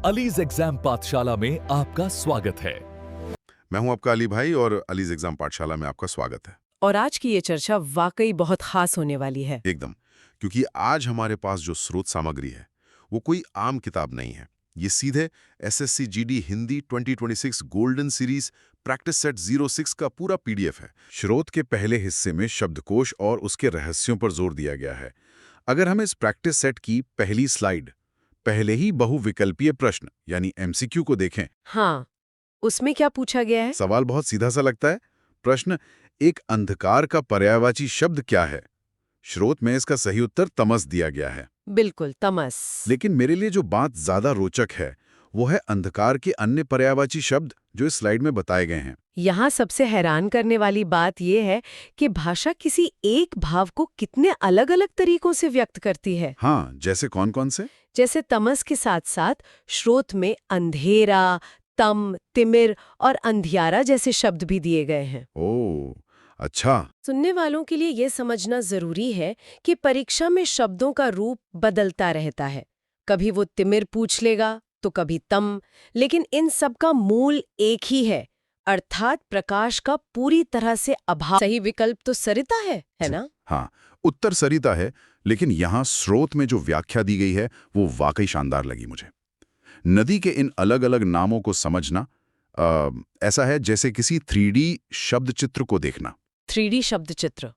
Allies exam पाठशाला में आपका स्वागत है। मैं हूं आपका अली भाई और अलीज एग्जाम पाठशाला में आपका स्वागत है। और आज की ये चर्चा वाकई बहुत खास होने वाली है। एकदम, क्योंकि आज हमारे पास जो स्रोत सामग्री है वो कोई आम किताब नहीं है। ये सीधे SSC GD Hindi 2026 golden series practice set 06 का पूरा पीडीएफ है। स्रोत के पहले हिस्से में शब्दकोश और उसके रहस्यों पर जोर दिया गया है। अगर हम इस प्रैक्टिस सेट की पहली स्लाइड, पहले ही बहुविकल्पीय प्रश्न यानी एमसीक्यू को देखें। हाँ, उसमें क्या पूछा गया है? सवाल बहुत सीधा सा लगता है। प्रश्न, एक अंधकार का पर्यायवाची शब्द क्या है? स्रोत में इसका सही उत्तर तमस दिया गया है। बिल्कुल, तमस। लेकिन मेरे लिए जो बात ज्यादा रोचक है वो है अंधकार के अन्य पर्यायवाची शब्द जो इस स्लाइड में बताए गए हैं। यहाँ सबसे हैरान करने वाली बात यह है कि भाषा किसी एक भाव को कितने अलग-अलग तरीकों से व्यक्त करती है। हाँ, जैसे कौन कौन से? जैसे तमस के साथ साथ स्रोत में अंधेरा, तम, तिमिर और अंधियारा जैसे शब्द भी दिए गए हैं। ओह, अच्छा। सुनने वालों के लिए ये समझना जरूरी है कि परीक्षा में शब्दों का रूप बदलता रहता है। कभी वो तिमिर पूछ लेगा तो कभी तम, लेकिन इन सब का मूल एक ही है, अर्थात प्रकाश का पूरी तरह से अभाव। सही विकल्प तो सरिता है ना? हाँ, उत्तर सरिता है, लेकिन यहाँ स्रोत में जो व्याख्या दी गई है वो वाकई शानदार लगी मुझे। नदी के इन अलग अलग नामों को समझना ऐसा है जैसे किसी 3D शब्द चित्र को देखना। 3D शब्द चित्र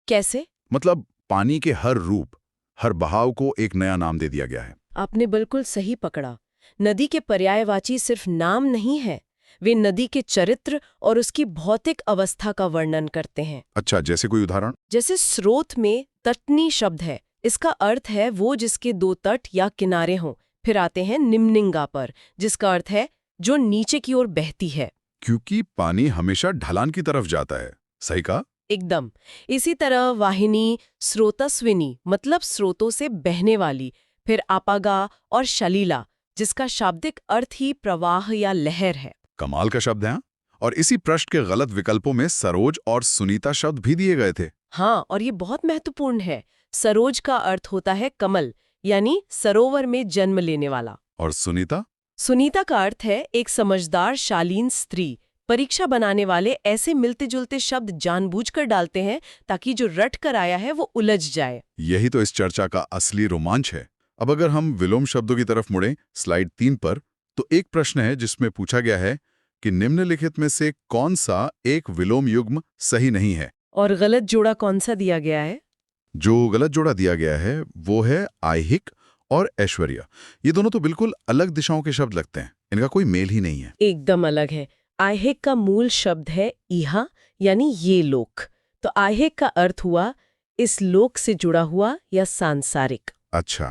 कैसे? मतलब पानी के हर रूप, हर बहाव को एक नया नाम दे दिया गया है। आपने बिल्कुल सही पकड़ा। नदी के पर्यायवाची सिर्फ नाम नहीं है, वे नदी के चरित्र और उसकी भौतिक अवस्था का वर्णन करते हैं। अच्छा, जैसे कोई उदाहरण? जैसे स्रोत में तटनी शब्द है, इसका अर्थ है वो जिसके दो तट या किनारे हों। फिर आते हैं निम्निंगा पर, जिसका अर्थ है जो नीचे की ओर बहती है। क्योंकि पानी हमेशा ढलान की तरफ जाता है। सही कहा? एकदम। इसी तरह वाहिनी, स्रोतस्विनी मतलब स्रोतों से बहने वाली। फिर आपागा और शलीला, जिसका शाब्दिक अर्थ ही प्रवाह या लहर है। कमाल का शब्द है। और इसी प्रश्न के गलत विकल्पों में सरोज और सुनीता शब्द भी दिए गए थे। हाँ, और ये बहुत महत्वपूर्ण है। सरोज का अर्थ होता है कमल, यानी सरोवर में जन्म लेने वाला। और सुनीता? सुनीता का अर्थ है एक समझदार शालीन स्त्री। परीक्षा बनाने वाले ऐसे मिलते जुलते शब्द जानबूझकर डालते हैं ताकि जो रट कर आया है वो उलझ जाए। यही तो इस चर्चा का असली रोमांच है। अब अगर हम विलोम शब्दों की तरफ मुड़ें, स्लाइड 3 पर, तो एक प्रश्न है जिसमें पूछा गया है कि निम्नलिखित में से कौन सा एक विलोम युग्म सही नहीं है? और गलत जोड़ा कौन सा दिया गया है? जो गलत जोड़ा दिया गया है वो है आहिक और ऐश्वर्या। ये दोनों तो बिल्कुल अलग दिशाओं के शब्द लगते हैं, इनका कोई मेल ही नहीं है। एकदम अलग है। आहिक का मूल शब्द है इहा, यानी ये लोक। तो आहिक का अर्थ हुआ इस लोक से जुड़ा हुआ या सांसारिक। अच्छा,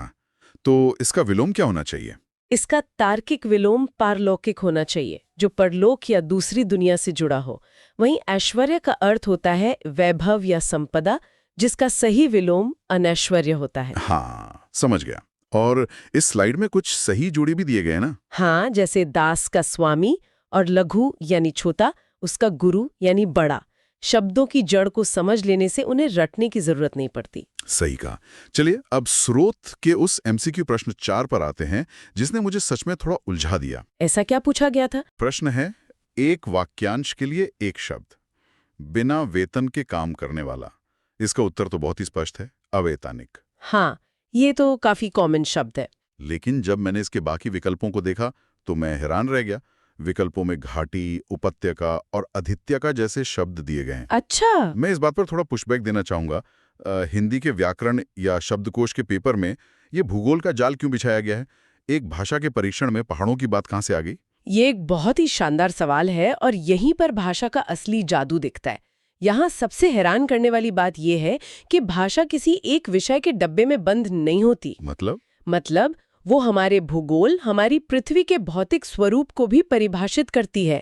तो इसका विलोम क्या होना चाहिए? इसका तार्किक विलोम पारलौकिक होना चाहिए, जो परलोक या दूसरी दुनिया से जुड़ा हो। वहीं ऐश्वर्य का अर्थ होता है वैभव या संपदा, जिसका सही विलोम अनैश्वर्य होता है। हाँ, समझ गया। और इस स्लाइड में कुछ सही जोड़े भी दिए गए ना? हाँ, जैसे दास का स्वामी और लघु यानी छोटा, उसका गुरु यानी बड़ा। शब्दों की जड़ को समझ लेने से उन्हें रटने की जरूरत नहीं पड़ती। सही कहा। चलिए अब स्रोत के उस एमसीक्यू प्रश्न 4 पर आते हैं, जिसने मुझे सच में थोड़ा उलझा दिया। ऐसा क्या पूछा गया था? प्रश्न है, एक वाक्यांश के लिए एक शब्द, बिना वेतन के काम करने वाला। इसका उत्तर तो बहुत ही स्पष्ट है, अवैतनिक। हाँ, ये तो काफी कॉमन शब्द है। लेकिन जब मैंने इसके बाकी विकल्पों को देखा तो मैं हैरान रह गया। विकल्पों में घाटी, उपत्यका और अधित्यका जैसे शब्द दिए गए हैं। अच्छा। मैं इस बात पर थोड़ा पुशबैक देना चाहूंगा। हिंदी के व्याकरण या शब्दकोश के पेपर में ये भूगोल का जाल क्यों बिछाया गया है? एक भाषा के परीक्षण में पहाड़ों की बात कहाँ से आ गई? ये एक बहुत ही शानदार सवाल है और यहीं पर भाषा का असली जादू दिखता है। यहाँ सबसे हैरान करने वाली बात यह है कि भाषा किसी एक विषय के डब्बे में बंद नहीं होती। मतलब वो हमारे भूगोल, हमारी पृथ्वी के भौतिक स्वरूप को भी परिभाषित करती है।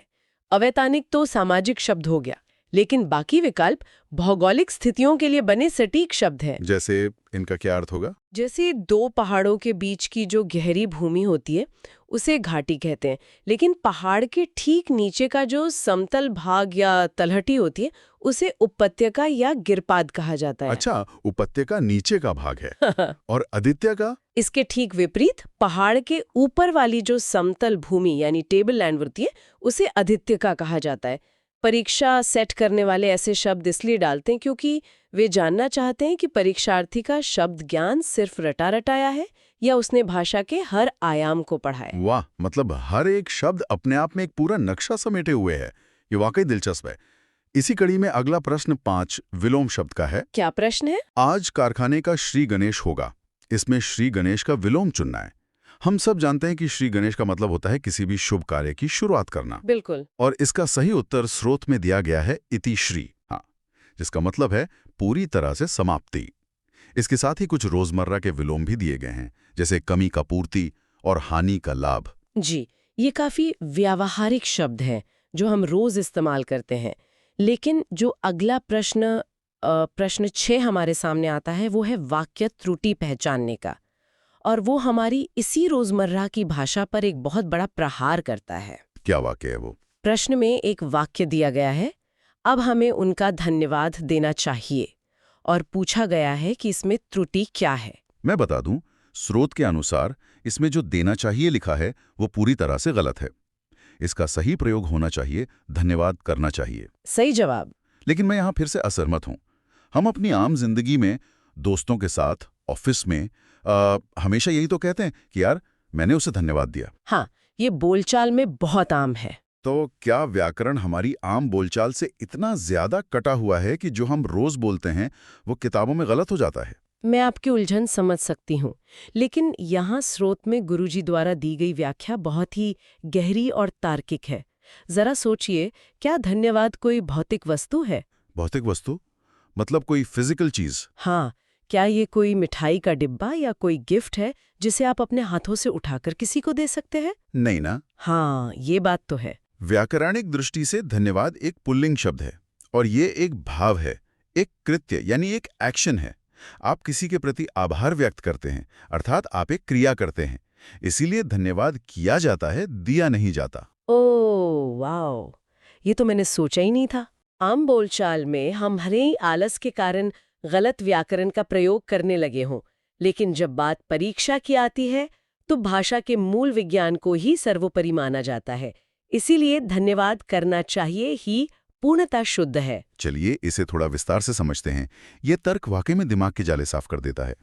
अवैतनिक तो सामाजिक शब्द हो गया, लेकिन बाकी विकल्प भौगोलिक स्थितियों के लिए बने सटीक शब्द हैं। जैसे इनका क्या अर्थ होगा? जैसे दो पहाड़ों के बीच की जो गहरी भूमि होती है उसे घाटी कहते हैं, लेकिन पहाड़ के ठीक नीचे का जो समतल भाग या तलहटी होती है उसे उपत्यका या गिरपाद कहा जाता है। अच्छा, उपत्यका नीचे का भाग है और आदित्य का? इसके ठीक विपरीत पहाड़ के ऊपर वाली जो समतल भूमि यानी टेबल लैंड होती है उसे आदित्य कहा जाता है। परीक्षा सेट करने वाले ऐसे शब्द इसलिए डालते हैं क्योंकि वे जानना चाहते हैं कि परीक्षार्थी का शब्द ज्ञान सिर्फ रटा रटाया है या उसने भाषा के हर आयाम को पढ़ा है। वाह, मतलब हर एक शब्द अपने आप में एक पूरा नक्शा समेटे हुए है। ये वाकई दिलचस्प है। इसी कड़ी में अगला प्रश्न 5 विलोम शब्द का है। क्या प्रश्न है? आज कारखाने का श्री गणेश होगा, इसमें श्री गणेश का विलोम चुनना है। हम सब जानते हैं कि श्री गणेश का मतलब होता है किसी भी शुभ कार्य की शुरुआत करना। बिल्कुल। और इसका सही उत्तर स्रोत में दिया गया है इति श्री, हाँ, जिसका मतलब है पूरी तरह से समाप्ति। इसके साथ ही कुछ रोजमर्रा के विलोम भी दिए गए हैं, जैसे कमी का पूर्ति और हानि का लाभ। जी, ये काफी व्यावहारिक शब्द हैं जो हम रोज इस्तेमाल करते हैं। लेकिन जो अगला प्रश्न 6 हमारे सामने आता है वो है वाक्य त्रुटि पहचानने का, और वो हमारी इसी रोजमर्रा की भाषा पर एक बहुत बड़ा प्रहार करता है। क्या वाक्य है वो? प्रश्न में एक वाक्य दिया गया है, अब हमें उनका धन्यवाद देना चाहिए, और पूछा गया है कि इसमें त्रुटि क्या है। मैं बता दूं, स्रोत के अनुसार इसमें जो देना चाहिए लिखा है वो पूरी तरह से गलत है। इसका सही प्रयोग होना चाहिए धन्यवाद करना चाहिए। सही जवाब। लेकिन मैं यहाँ फिर से असहमत हूँ। हम अपनी आम जिंदगी में, दोस्तों के साथ, ऑफिस में हमेशा यही तो कहते हैं कि यार मैंने उसे धन्यवाद दिया। हाँ, ये बोलचाल में बहुत आम है। तो क्या व्याकरण हमारी आम बोलचाल से इतना ज्यादा कटा हुआ है कि जो हम रोज बोलते हैं वो किताबों में गलत हो जाता है? मैं आपकी उलझन समझ सकती हूँ, लेकिन यहाँ स्रोत में गुरुजी द्वारा दी गई व्याख्या बहुत ही गहरी और तार्किक है। जरा सोचिए, क्या धन्यवाद कोई भौतिक वस्तु है? भौतिक वस्तु मतलब कोई फिजिकल चीज? हाँ, क्या ये कोई मिठाई का डिब्बा या कोई गिफ्ट है जिसे आप अपने हाथों से उठाकर किसी को दे सकते हैं? नहीं ना। हाँ, ये बात तो है। व्याकरणिक दृष्टि से धन्यवाद एक पुल्लिंग शब्द है और ये एक भाव है, एक कृत्य यानी एक एक्शन है। आप किसी के प्रति आभार व्यक्त करते हैं, अर्थात आप एक क्रिया करते हैं। इसीलिए धन्यवाद किया जाता है, दिया नहीं जाता। ओह वाओ, ये तो मैंने सोचा ही नहीं था। आम बोलचाल में हम हरे ही आलस के कारण गलत व्याकरण का प्रयोग करने लगे हों, लेकिन जब बात परीक्षा की आती है तो भाषा के मूल विज्ञान को ही सर्वोपरि माना जाता है। इसीलिए धन्यवाद करना चाहिए ही पूर्णतः शुद्ध है। चलिए इसे थोड़ा विस्तार से समझते हैं। ये तर्क वाकई में दिमाग के जाले साफ कर देता है।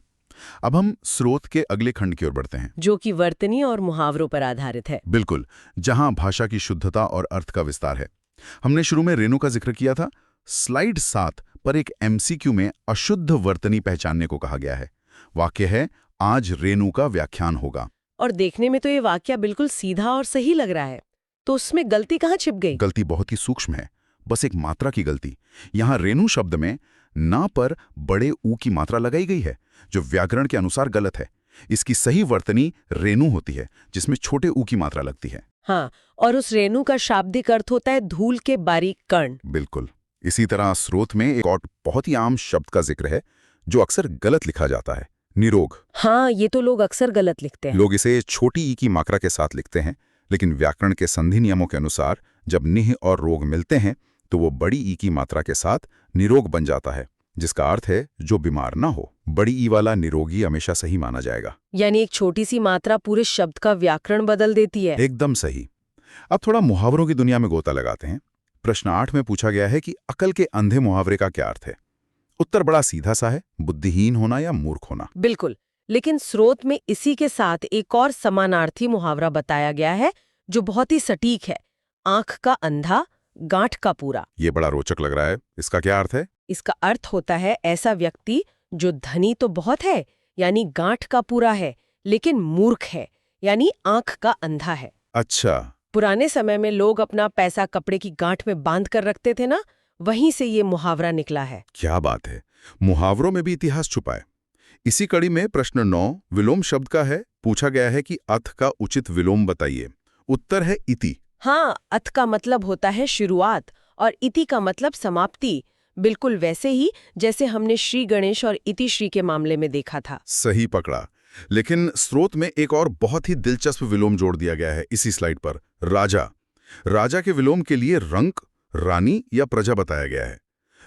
अब हम स्रोत के अगले खंड की ओर बढ़ते हैं, जो कि वर्तनी और मुहावरों पर आधारित है। बिल्कुल, जहां भाषा की शुद्धता और अर्थ का विस्तार है। हमने शुरू में रेणु का जिक्र किया था। स्लाइड 7 पर एक एमसीक्यू में अशुद्ध वर्तनी पहचानने को कहा गया है। वाक्य है, आज रेणु का व्याख्यान होगा। और देखने में तो ये वाक्य बिल्कुल सीधा और सही लग रहा है, तो उसमें गलती कहाँ छिप गई? गलती बहुत ही सूक्ष्म है, बस एक मात्रा की गलती। यहाँ रेणु शब्द में ना पर बड़े ऊ की मात्रा लगाई गई है, जो व्याकरण के अनुसार गलत है। इसकी सही वर्तनी रेणु होती है, जिसमें छोटे ऊ की मात्रा लगती है। हाँ, और उस रेणु का शाब्दिक अर्थ होता है धूल के बारीक कण। बिल्कुल। इसी तरह स्रोत में एक और बहुत ही आम शब्द का जिक्र है जो अक्सर गलत लिखा जाता है, निरोग। हाँ, ये तो लोग अक्सर गलत लिखते हैं। लोग इसे छोटी ई की मात्रा के साथ लिखते हैं, लेकिन व्याकरण के संधि नियमों के अनुसार जब निह और रोग मिलते हैं तो वो बड़ी ई की मात्रा के साथ निरोग बन जाता है, जिसका अर्थ है जो बीमार ना हो। बड़ी ई वाला निरोगी हमेशा सही माना जाएगा। यानी एक छोटी सी मात्रा पूरे शब्द का व्याकरण बदल देती है। एकदम सही। अब थोड़ा मुहावरों की दुनिया में गोता लगाते हैं। प्रश्न 8 में पूछा गया है कि अकल के अंधे मुहावरे का क्या अर्थ है। उत्तर बड़ा सीधा सा है, बुद्धिहीन होना या मूर्ख होना। बिल्कुल, लेकिन स्रोत में इसी के साथ एक और समानार्थी मुहावरा बताया गया है जो बहुत ही सटीक है, आंख का अंधा, गांठ का पूरा। ये बड़ा रोचक लग रहा है। इसका क्या अर्थ है? इसका अर्थ होता है ऐसा व्यक्ति जो धनी तो बहुत है, यानी गांठ का पूरा है, लेकिन मूर्ख है, यानी आंख का अंधा है। अच्छा। पुराने समय में लोग अपना पैसा कपड़े की गांठ में बांध कर रखते थे ना, वहीं से ये मुहावरा निकला है। क्या बात है, मुहावरों में भी इतिहास छुपा है। इसी कड़ी में प्रश्न 9 विलोम शब्द का है। पूछा गया है कि अथ का उचित विलोम बताइए। उत्तर है इति। हाँ, अथ का मतलब होता है शुरुआत और इति का मतलब समाप्ति, बिल्कुल वैसे ही जैसे हमने श्री गणेश और इति श्री के मामले में देखा था। सही पकड़ा। लेकिन स्रोत में एक और बहुत ही दिलचस्प विलोम जोड़ दिया गया है इसी स्लाइड पर, राजा। राजा के विलोम के लिए रंक, रानी या प्रजा बताया गया है।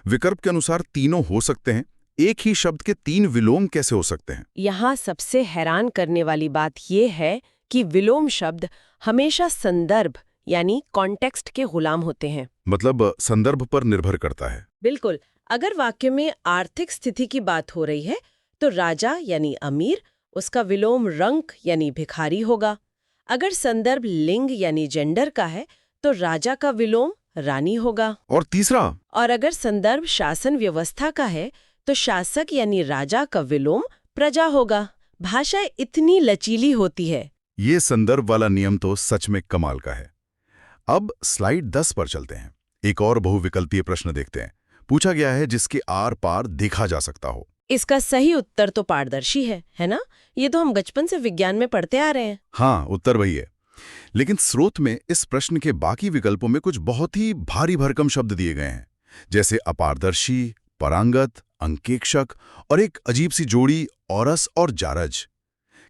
विकल्प के अनुसार तीनों हो सकते हैं, एक ही शब्द के 3 विलोम कैसे हो सकते हैं? यहाँ सबसे हैरान करने वाली बात यह है कि विलोम शब्द हमेशा संदर्भ यानी कॉन्टेक्स्ट के गुलाम होते हैं। मतलब संदर्भ पर निर्भर करता है। बिल्कुल। अगर वाक्य में आर्थिक स्थिति की बात हो रही है तो राजा यानी अमीर, उसका विलोम रंक यानी भिखारी होगा। अगर संदर्भ लिंग यानी जेंडर का है तो राजा का विलोम रानी होगा। और तीसरा? और अगर संदर्भ शासन व्यवस्था का है तो शासक यानी राजा का विलोम प्रजा होगा। भाषा इतनी लचीली होती है। ये संदर्भ वाला नियम तो सच में कमाल का है। अब स्लाइड 10 पर चलते हैं। एक और बहुविकल्पीय प्रश्न देखते हैं। पूछा गया है जिसके आर पार देखा जा सकता हो। इसका सही उत्तर तो पारदर्शी है ना? ये तो हम बचपन से विज्ञान में पढ़ते आ रहे हैं। हाँ, उत्तर वही है। लेकिन स्रोत में इस प्रश्न के बाकी विकल्पों में कुछ बहुत ही भारी भरकम शब्द दिए गए हैं, जैसे अपारदर्शी, परांगत, अंकेक्षक और एक अजीब सी जोड़ी औरस और जारज।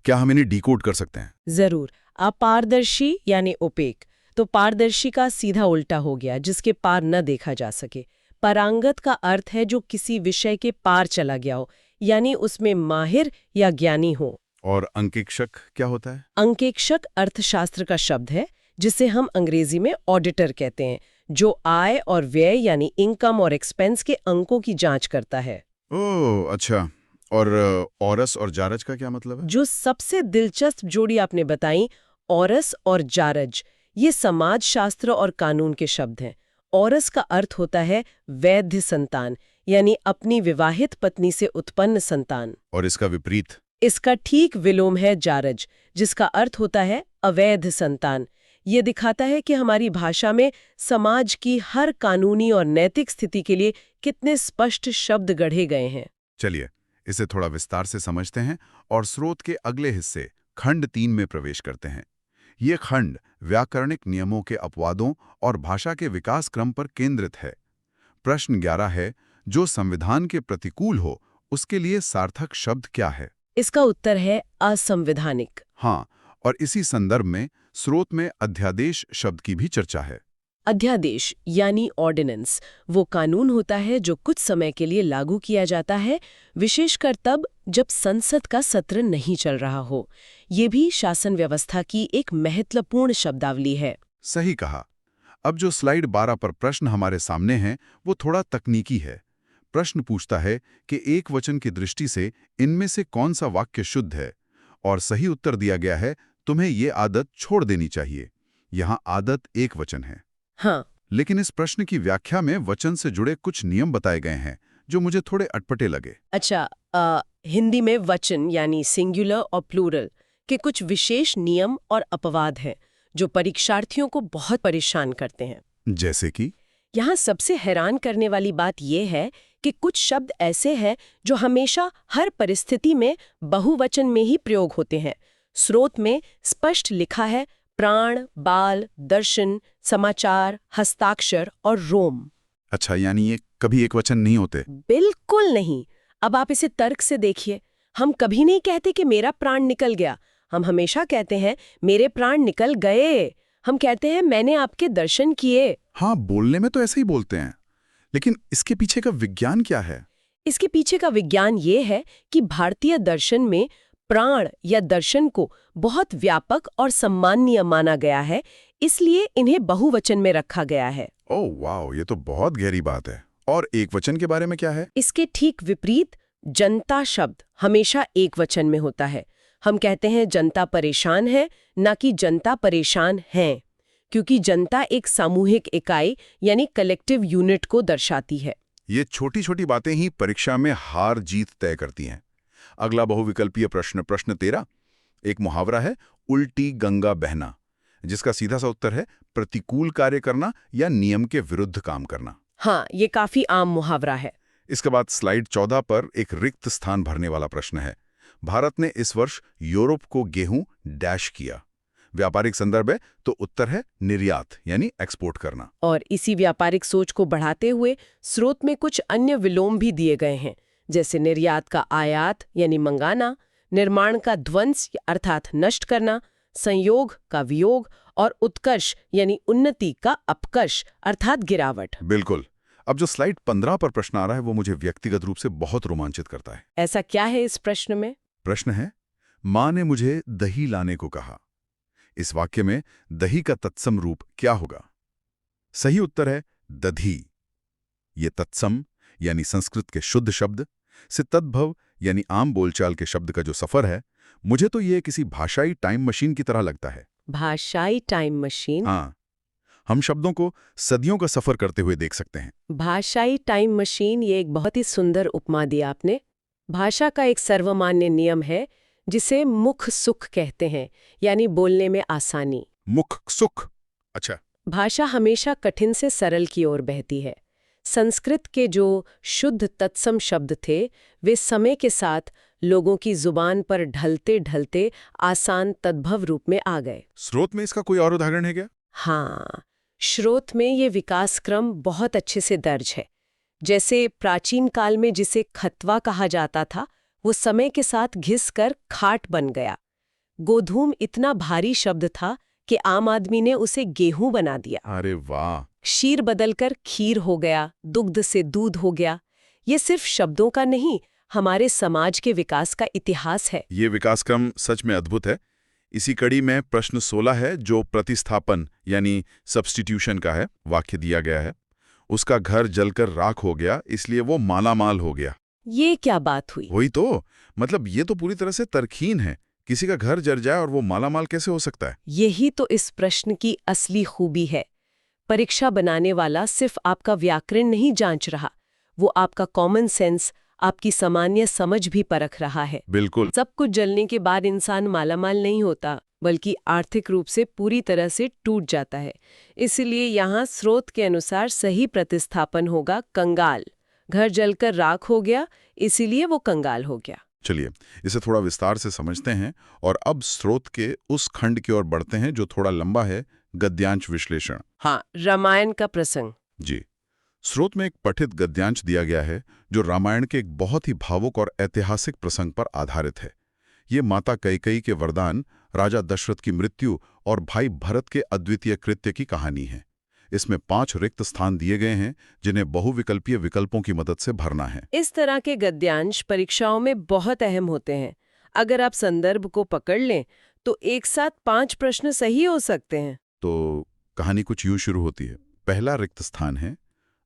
क्या हम इन्हें डिकोड कर सकते हैं? जरूर। अपारदर्शी यानी ओपेक, तो पारदर्शी का सीधा उल्टा हो गया, जिसके पार न देखा जा सके। परांगत का अर्थ है जो किसी विषय के पार चला गया हो, यानी उसमें माहिर या ज्ञानी हो। और अंकेक्षक क्या होता है? अंकेक्षक अर्थशास्त्र का शब्द है, जिसे हम अंग्रेजी में ऑडिटर कहते हैं, जो आय और व्यय यानी इनकम और एक्सपेंस के अंकों की जांच करता है। ओह, अच्छा। और औरस और जारज का क्या मतलब है? जो सबसे दिलचस्प जोड़ी आपने बताई, औरस और जारज, ये समाज शास्त्र और कानून के शब्द हैं। औरस का अर्थ होता है वैध संतान, यानी अपनी विवाहित पत्नी से उत्पन्न संतान। और इसका विपरीत? इसका ठीक विलोम है जारज, जिसका अर्थ होता है अवैध संतान। ये दिखाता है कि हमारी भाषा में समाज की हर कानूनी और नैतिक स्थिति के लिए कितने स्पष्ट शब्द गढ़े गए हैं। चलिए इसे थोड़ा विस्तार से समझते हैं और स्रोत के अगले हिस्से खंड 3 में प्रवेश करते हैं। ये खंड व्याकरणिक नियमों के अपवादों और भाषा के विकास क्रम पर केंद्रित है। प्रश्न 11 है, जो संविधान के प्रतिकूल हो उसके लिए सार्थक शब्द क्या है? इसका उत्तर है असंवैधानिक। हाँ, और इसी संदर्भ में स्रोत में अध्यादेश शब्द की भी चर्चा है। अध्यादेश यानी ऑर्डिनेंस वो कानून होता है जो कुछ समय के लिए लागू किया जाता है, विशेषकर तब जब संसद का सत्र नहीं चल रहा हो। ये भी शासन व्यवस्था की एक महत्वपूर्ण शब्दावली है। सही कहा। अब जो स्लाइड 12 पर प्रश्न हमारे सामने हैं वो थोड़ा तकनीकी है। प्रश्न पूछता है कि एक वचन की दृष्टि से इनमें से कौन सा वाक्य शुद्ध है, और सही उत्तर दिया गया है तुम्हें ये आदत छोड़ देनी चाहिए। यहाँ आदत एक वचन है। हाँ, लेकिन इस प्रश्न की व्याख्या में वचन से जुड़े कुछ नियम बताए गए हैं जो मुझे थोड़े अटपटे लगे। अच्छा, हिंदी में वचन यानी सिंगुलर और प्लूरल के कुछ विशेष नियम और अपवाद हैं जो परीक्षार्थियों को बहुत परेशान करते हैं। जैसे कि यहाँ सबसे हैरान करने वाली बात यह है कि कुछ शब्द ऐसे हैं जो हमेशा हर परिस्थिति में बहुवचन में ही प्रयोग होते हैं। स्रोत में स्पष्ट लिखा है प्राण, बाल, दर्शन, समाचार, हस्ताक्षर और रोम। अच्छा, यानी ये कभी एक वचन नहीं होते? बिल्कुल नहीं। अब आप इसे तर्क से देखिए। हम कभी नहीं कहते कि मेरा प्राण निकल गया, हम हमेशा कहते हैं मेरे प्राण निकल गए। हम कहते हैं मैंने आपके दर्शन किए। हाँ, बोलने में तो ऐसे ही बोलते हैं, लेकिन इसके पीछे का विज्ञान क्या है? इसके पीछे का विज्ञान ये है कि भारतीय दर्शन में प्राण या दर्शन को बहुत व्यापक और सम्माननीय माना गया है, इसलिए इन्हें बहुवचन में रखा गया है। ओह वाओ, ये तो बहुत गहरी बात है। और एक वचन के बारे में क्या है? इसके ठीक विपरीत जनता शब्द हमेशा एक वचन में होता है। हम कहते हैं जनता परेशान है, ना कि जनता परेशान हैं, क्योंकि जनता एक सामूहिक इकाई यानी कलेक्टिव यूनिट को दर्शाती है। ये छोटी छोटी बातें ही परीक्षा में हार जीत तय करती हैं। अगला बहुविकल्पीय प्रश्न, प्रश्न 13, एक मुहावरा है उल्टी गंगा बहना, जिसका सीधा सा उत्तर है प्रतिकूल कार्य करना या नियम के विरुद्ध काम करना। हाँ, ये काफी आम मुहावरा है। इसके बाद स्लाइड 14 पर एक रिक्त स्थान भरने वाला प्रश्न है। भारत ने इस वर्ष यूरोप को गेहूं डैश किया। व्यापारिक संदर्भ है तो उत्तर है निर्यात यानी एक्सपोर्ट करना। और इसी व्यापारिक सोच को बढ़ाते हुए स्रोत में कुछ अन्य विलोम भी दिए गए हैं, जैसे निर्यात का आयात यानी मंगाना, निर्माण का ध्वंस अर्थात नष्ट करना, संयोग का वियोग और उत्कर्ष यानी उन्नति का अपकर्ष अर्थात गिरावट। बिल्कुल। अब जो स्लाइड 15 पर प्रश्न आ रहा है वो मुझे व्यक्तिगत रूप से बहुत रोमांचित करता है। ऐसा क्या है इस प्रश्न में? प्रश्न है, माँ ने मुझे दही लाने को कहा। इस वाक्य में दही का तत्सम रूप क्या होगा? सही उत्तर है दधी। ये तत्सम यानी संस्कृत के शुद्ध शब्द से तद्भव यानी आम बोलचाल के शब्द का जो सफर है, मुझे तो ये किसी भाषाई टाइम मशीन की तरह लगता है। भाषाई टाइम मशीन? हाँ, हम शब्दों को सदियों का सफर करते हुए देख सकते हैं। भाषाई टाइम मशीन, ये एक बहुत ही सुंदर उपमा दी आपने। भाषा का एक सर्वमान्य नियम है जिसे मुख सुख कहते हैं, यानी बोलने में आसानी। मुख सुख? अच्छा। भाषा हमेशा कठिन से सरल की ओर बहती है। संस्कृत के जो शुद्ध तत्सम शब्द थे वे समय के साथ लोगों की जुबान पर ढलते ढलते आसान तद्भव रूप में आ गए। स्रोत में इसका कोई और उदाहरण है क्या? हाँ, स्रोत में ये विकास क्रम बहुत अच्छे से दर्ज है। जैसे प्राचीन काल में जिसे खतवा कहा जाता था, वो समय के साथ घिसकर खाट बन गया। गोधूम इतना भारी शब्द था कि आम आदमी ने उसे गेहूं बना दिया। अरे वाह! क्षीर बदलकर खीर हो गया, दुग्ध से दूध हो गया। ये सिर्फ शब्दों का नहीं, हमारे समाज के विकास का इतिहास है। ये विकास क्रम सच में अद्भुत है। इसी कड़ी में प्रश्न 16 है जो प्रतिस्थापन यानी सब्स्टिट्यूशन का है। वाक्य दिया गया है, उसका घर जलकर राख हो गया इसलिए वो मालामाल हो गया। ये क्या बात हुई? वही तो, मतलब ये तो पूरी तरह से तरकीन है। किसी का घर जल जाए और वो मालामाल कैसे हो सकता है? यही तो इस प्रश्न की असली खूबी है। परीक्षा बनाने वाला सिर्फ आपका व्याकरण नहीं जांच रहा, वो आपका कॉमन सेंस, आपकी सामान्य समझ भी परख रहा है। बिल्कुल। सब कुछ जलने के बाद इंसान मालामाल नहीं होता, बल्कि आर्थिक रूप से पूरी तरह से टूट जाता है। इसलिए यहाँ स्रोत के अनुसार सही प्रतिस्थापन होगा कंगाल। घर जलकर राख हो गया, इसीलिए वो कंगाल हो गया। चलिए इसे थोड़ा विस्तार से समझते हैं और अब स्रोत के उस खंड की ओर बढ़ते हैं जो थोड़ा लंबा है, गद्यांश विश्लेषण। हाँ, रामायण का प्रसंग। जी, स्रोत में एक पठित गद्यांश दिया गया है जो रामायण के एक बहुत ही भावुक और ऐतिहासिक प्रसंग पर आधारित है। ये माता कैकेयी के वरदान, राजा दशरथ की मृत्यु और भाई भरत के अद्वितीय कृत्य की कहानी है। इसमें 5 रिक्त स्थान दिए गए हैं जिन्हें बहुविकल्पीय विकल्पों की मदद से भरना है। इस तरह के गद्यांश परीक्षाओं में बहुत अहम होते हैं। अगर आप संदर्भ को पकड़ लें तो एक साथ 5 प्रश्न सही हो सकते हैं। तो कहानी कुछ यूं शुरू होती है। पहला रिक्त स्थान है,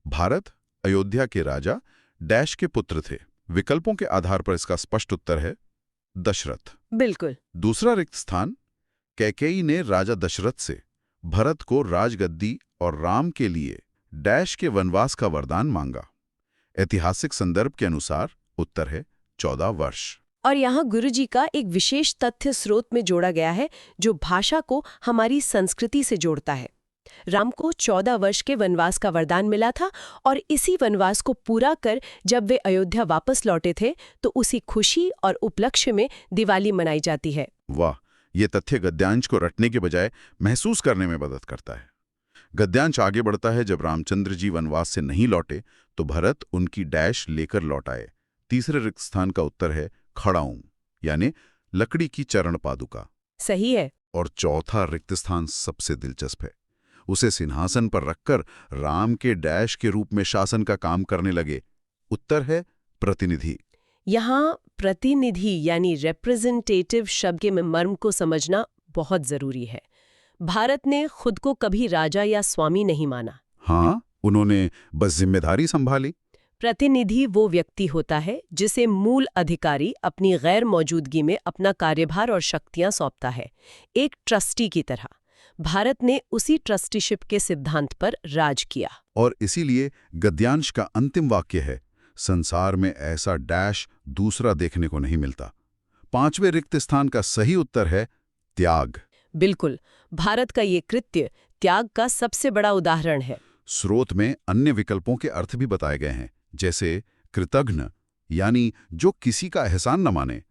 भारत अयोध्या के राजा डैश के पुत्र थे। विकल्पों के आधार पर इसका स्पष्ट उत्तर है दशरथ। बिल्कुल। दूसरा रिक्त स्थान, कैकेयी ने राजा दशरथ से भरत को राजगद्दी और राम के लिए डैश के वनवास का वरदान मांगा। ऐतिहासिक संदर्भ के अनुसार उत्तर है 14 वर्ष। और यहाँ गुरुजी का एक विशेष तथ्य स्रोत में जोड़ा गया है जो भाषा को हमारी संस्कृति से जोड़ता है। राम को 14 वर्ष के वनवास का वरदान मिला था और इसी वनवास को पूरा कर जब वे अयोध्या वापस लौटे थे तो उसी खुशी और उपलक्ष्य में दिवाली मनाई जाती है। वाह, ये तथ्य गद्यांश को रटने के बजाय महसूस करने में मदद करता है। गद्यांश आगे बढ़ता है, जब रामचंद्र जी वनवास से नहीं लौटे तो भरत उनकी डैश लेकर लौट आए। तीसरे रिक्त स्थान का उत्तर है खड़ाऊं यानी लकड़ी की चरण पादुका। सही है। और चौथा रिक्त स्थान सबसे दिलचस्प है, उसे सिंहासन पर रखकर राम के डैश के रूप में शासन का काम करने लगे। उत्तर है प्रतिनिधि। यहाँ प्रतिनिधि यानी रिप्रेजेंटेटिव शब्द के मर्म को समझना बहुत जरूरी है। भारत ने खुद को कभी राजा या स्वामी नहीं माना। हाँ, उन्होंने बस जिम्मेदारी संभाली। प्रतिनिधि वो व्यक्ति होता है जिसे मूल अधिकारी अपनी गैर मौजूदगी में अपना कार्यभार और शक्तियां सौंपता है, एक ट्रस्टी की तरह। भारत ने उसी ट्रस्टीशिप के सिद्धांत पर राज किया। और इसीलिए गद्यांश का अंतिम वाक्य है, संसार में ऐसा डैश दूसरा देखने को नहीं मिलता। 5वें रिक्त स्थान का सही उत्तर है त्याग। बिल्कुल, भारत का ये कृत्य त्याग का सबसे बड़ा उदाहरण है। स्रोत में अन्य विकल्पों के अर्थ भी बताए गए हैं, जैसे कृतघ्न यानी जो किसी का एहसान न माने,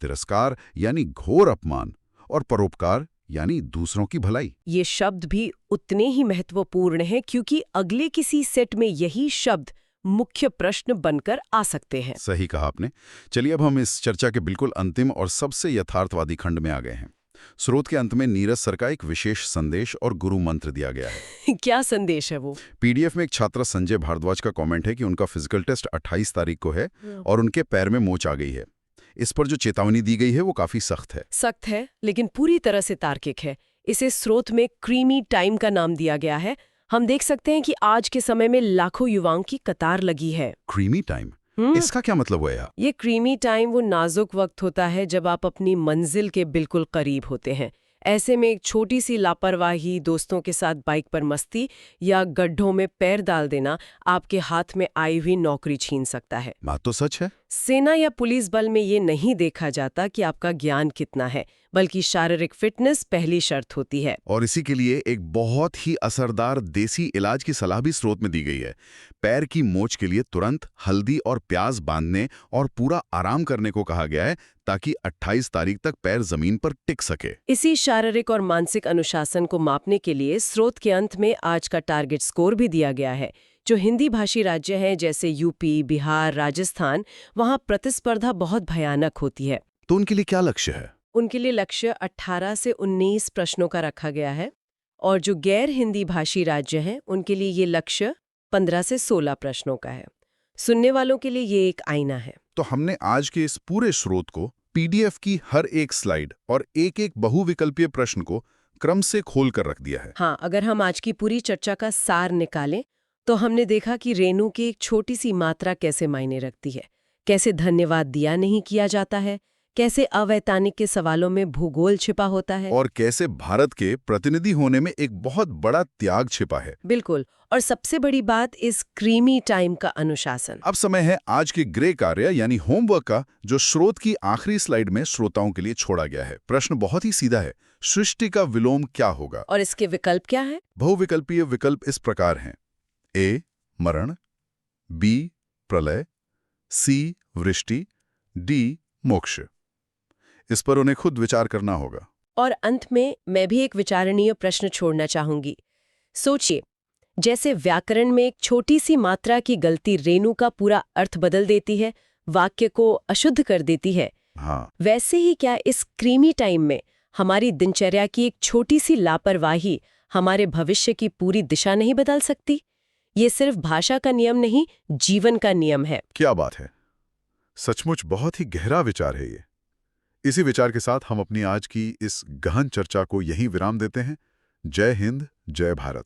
तिरस्कार यानी घोर अपमान, और परोपकार यानी दूसरों की भलाई। ये शब्द भी उतने ही महत्वपूर्ण हैं क्योंकि अगले किसी सेट में यही शब्द मुख्य प्रश्न बनकर आ सकते हैं। सही कहा आपने। चलिए अब हम इस चर्चा के बिल्कुल अंतिम और सबसे यथार्थवादी खंड में आ गए हैं। स्रोत के अंत में नीरज सर का एक विशेष संदेश और गुरु मंत्र दिया गया है। क्या संदेश है वो? पीडीएफ में एक छात्र संजय भारद्वाज का कमेंट है कि उनका फिजिकल टेस्ट 28 तारीख को है और उनके पैर में मोच आ गई है। इस पर जो चेतावनी दी गई है वो काफी सख्त है। सख्त है, लेकिन पूरी तरह से तार्किक है। इसे स्रोत में क्रीमी टाइम का नाम दिया गया है। हम देख सकते हैं कि आज के समय में लाखों युवाओं की कतार लगी है। क्रीमी टाइम, इसका क्या मतलब हुआ यार? ये क्रीमी टाइम वो नाजुक वक्त होता है जब आप अपनी मंजिल के बिल्कुल करीब होते हैं। ऐसे में एक छोटी सी लापरवाही, दोस्तों के साथ बाइक पर मस्ती या गड्ढों में पैर डाल देना आपके हाथ में आई हुई नौकरी छीन सकता है। बात तो सच है। सेना या पुलिस बल में ये नहीं देखा जाता कि आपका ज्ञान कितना है, बल्कि शारीरिक फिटनेस पहली शर्त होती है। और इसी के लिए एक बहुत ही असरदार देसी इलाज की सलाह भी स्रोत में दी गई है। पैर की मोच के लिए तुरंत हल्दी और प्याज बांधने और पूरा आराम करने को कहा गया है ताकि 28 तारीख तक पैर जमीन पर टिक सके। इसी शारीरिक और मानसिक अनुशासन को मापने के लिए स्रोत के अंत में आज का टारगेट स्कोर भी दिया गया है। जो हिंदी भाषी राज्य हैं जैसे यूपी, बिहार, राजस्थान, वहाँ प्रतिस्पर्धा बहुत भयानक होती है। तो उनके लिए क्या लक्ष्य है? उनके लिए लक्ष्य 18 से 19 प्रश्नों का रखा गया है और जो गैर हिंदी भाषी राज्य हैं उनके लिए ये लक्ष्य 15 से 16 प्रश्नों का है। सुनने वालों के लिए ये एक आईना है। तो हमने आज के इस पूरे स्रोत को, पीडीएफ की हर एक स्लाइड और एक एक बहुविकल्पीय प्रश्न को क्रम से खोल कर रख दिया है। हाँ, अगर हम आज की पूरी चर्चा का सार निकालें तो हमने देखा कि रेणु की एक छोटी सी मात्रा कैसे मायने रखती है, कैसे धन्यवाद दिया नहीं किया जाता है, कैसे अवैतनिक के सवालों में भूगोल छिपा होता है, और कैसे भारत के प्रतिनिधि होने में एक बहुत बड़ा त्याग छिपा है। बिल्कुल। और सबसे बड़ी बात, इस क्रीमी टाइम का अनुशासन। अब समय है आज के ग्रे कार्य यानी होमवर्क का, जो स्रोत की आखिरी स्लाइड में श्रोताओं के लिए छोड़ा गया है। प्रश्न बहुत ही सीधा है, सृष्टि का विलोम क्या होगा? और इसके विकल्प क्या है? बहुविकल्पीय विकल्प इस प्रकार हैं: ए मरण, बी प्रलय, सी वृष्टि, डी मोक्ष। इस पर उन्हें खुद विचार करना होगा। और अंत में मैं भी एक विचारणीय प्रश्न छोड़ना चाहूंगी। सोचिए, जैसे व्याकरण में एक छोटी सी मात्रा की गलती रेणु का पूरा अर्थ बदल देती है, वाक्य को अशुद्ध कर देती है, हाँ, वैसे ही क्या इस क्रीमी टाइम में हमारी दिनचर्या की एक छोटी सी लापरवाही हमारे भविष्य की पूरी दिशा नहीं बदल सकती? ये सिर्फ भाषा का नियम नहीं, जीवन का नियम है। क्या बात है! सचमुच बहुत ही गहरा विचार है ये। इसी विचार के साथ हम अपनी आज की इस गहन चर्चा को यहीं विराम देते हैं। जय हिंद, जय भारत।